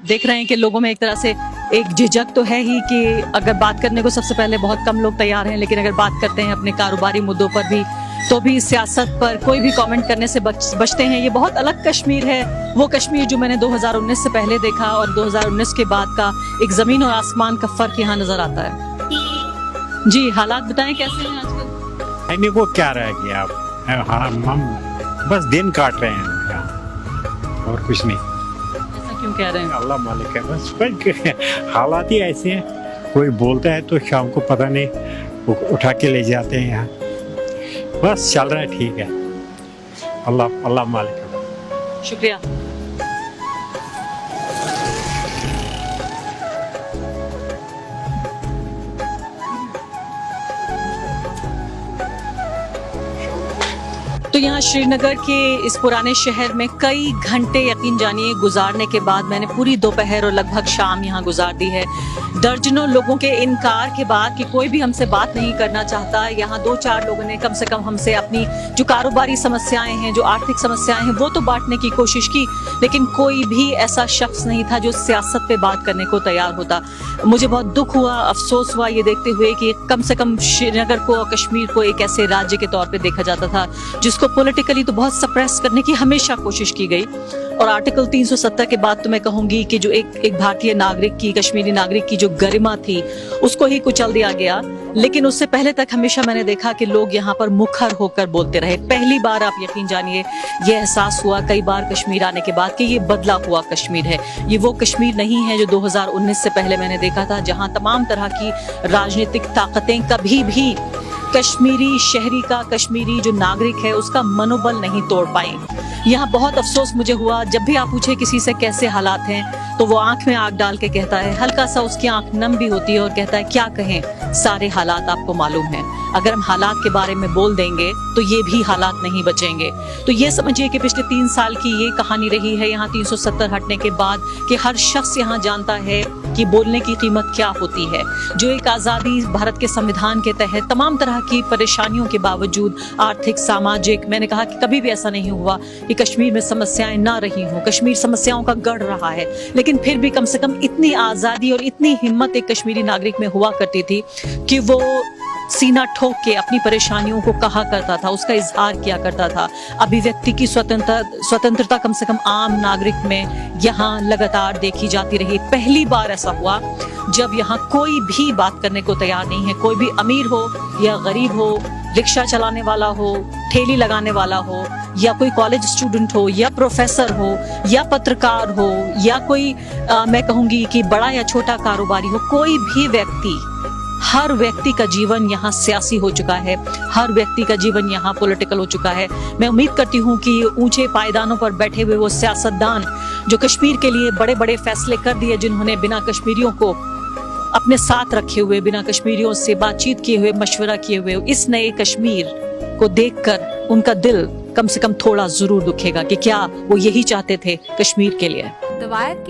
देख रहे हैं कि लोगों में एक तरह से एक झिझक तो है ही कि अगर बात करने को सबसे पहले बहुत कम लोग तैयार हैं, लेकिन अगर बात करते हैं अपने कारोबारी मुद्दों पर भी तो भी सियासत पर कोई भी कमेंट करने से बचते हैं। ये बहुत अलग कश्मीर है, वो कश्मीर जो मैंने 2019 से पहले देखा और 2019 के बाद का एक जमीन और आसमान का फर्क यहाँ नजर आता है। जी, हालात बताएं कैसे हैं आजकल? कहने को क्या रह गया अब, हम बस दिन काट रहे हैं यहाँ, और कुछ नहीं। ऐसा क्यों कह रहे हैं? अल्लाह मालिक है, बस हालात ही ऐसे हैं। कोई बोलता है तो शाम को पता नहीं वो उठा के ले जाते हैं यहाँ। बस चल रहा है, ठीक है। अल्लाह मालिक है। शुक्रिया। तो यहाँ श्रीनगर के इस पुराने शहर में कई घंटे यकीन जानिए गुजारने के बाद मैंने पूरी दोपहर और लगभग शाम यहाँ गुजार दी है। दर्जनों लोगों के इनकार के बाद कि कोई भी हमसे बात नहीं करना चाहता, यहाँ 2-4 लोगों ने कम से कम हमसे अपनी जो कारोबारी समस्याएं हैं, जो आर्थिक समस्याएं हैं, वो तो बांटने की कोशिश की, लेकिन कोई भी ऐसा शख्स नहीं था जो सियासत पे बात करने को तैयार होता। मुझे बहुत दुख हुआ, अफसोस हुआ ये देखते हुए कि कम से कम श्रीनगर को और कश्मीर को एक ऐसे राज्य के तौर पे देखा जाता था जिसको पॉलिटिकली तो बहुत सप्रेस करने की हमेशा कोशिश की गई। और आर्टिकल 370 के बाद तो मैं कहूंगी कि जो एक भारतीय नागरिक की, कश्मीरी नागरिक की जो गरिमा थी, उसको ही कुचल दिया गया। लेकिन उससे पहले तक हमेशा मैंने देखा कि लोग यहाँ पर मुखर होकर बोलते रहे। पहली बार आप यकीन जानिए ये एहसास हुआ कई बार कश्मीर आने के बाद कि ये बदला हुआ कश्मीर है। ये वो कश्मीर नहीं है जो 2019 से पहले मैंने देखा था, जहाँ तमाम तरह की राजनीतिक ताकतें कभी भी कश्मीरी शहरी का, कश्मीरी जो नागरिक है उसका मनोबल नहीं तोड़ पाई। यहाँ बहुत अफसोस मुझे हुआ, जब भी आप पूछे किसी से कैसे हालात हैं तो वो आंख में आंख डाल के कहता है, हल्का सा उसकी आंख नम भी होती है और कहता है क्या कहें, सारे हालात आपको मालूम हैं। अगर हम हालात के बारे में बोल देंगे तो ये भी हालात नहीं बचेंगे। तो ये समझिए कि पिछले 3 साल की ये कहानी रही है यहाँ 370 हटने के बाद कि हर शख्स यहाँ जानता है कि बोलने की कीमत क्या होती है। जो एक आज़ादी भारत के संविधान के तहत तमाम तरह की परेशानियों के बावजूद, आर्थिक, सामाजिक, मैंने कहा कि कभी भी ऐसा नहीं हुआ कि कश्मीर में समस्याएं ना रही हों। कश्मीर समस्याओं का गढ़ रहा है, लेकिन फिर भी कम से कम इतनी आज़ादी और इतनी हिम्मत एक कश्मीरी नागरिक में हुआ करती थी कि वो सीना ठोक के अपनी परेशानियों को कहा करता था, उसका इजहार किया करता था। अभिव्यक्ति की स्वतंत्रता कम से कम आम नागरिक में यहाँ लगातार देखी जाती रही। पहली बार ऐसा हुआ जब यहाँ कोई भी बात करने को तैयार नहीं है, कोई भी अमीर हो या गरीब हो, रिक्शा चलाने वाला हो, ठेली लगाने वाला हो, या कोई कॉलेज स्टूडेंट हो, या प्रोफेसर हो, या पत्रकार हो, या कोई मैं कहूँगी कि बड़ा या छोटा कारोबारी हो, कोई भी व्यक्ति, हर व्यक्ति का जीवन यहाँ सियासी हो चुका है, हर व्यक्ति का जीवन यहाँ पॉलिटिकल हो चुका है। मैं उम्मीद करती हूँ कि ऊंचे पायदानों पर बैठे हुए वो सियासतदान जो कश्मीर के लिए बड़े बड़े फैसले कर दिए, जिन्होंने बिना कश्मीरियों को अपने साथ रखे हुए, बिना कश्मीरियों से बातचीत किए हुए, मशवरा किए हुए, इस नए कश्मीर को देखकर उनका दिल कम से कम थोड़ा जरूर दुखेगा कि क्या वो यही चाहते थे कश्मीर के लिए। द वायर के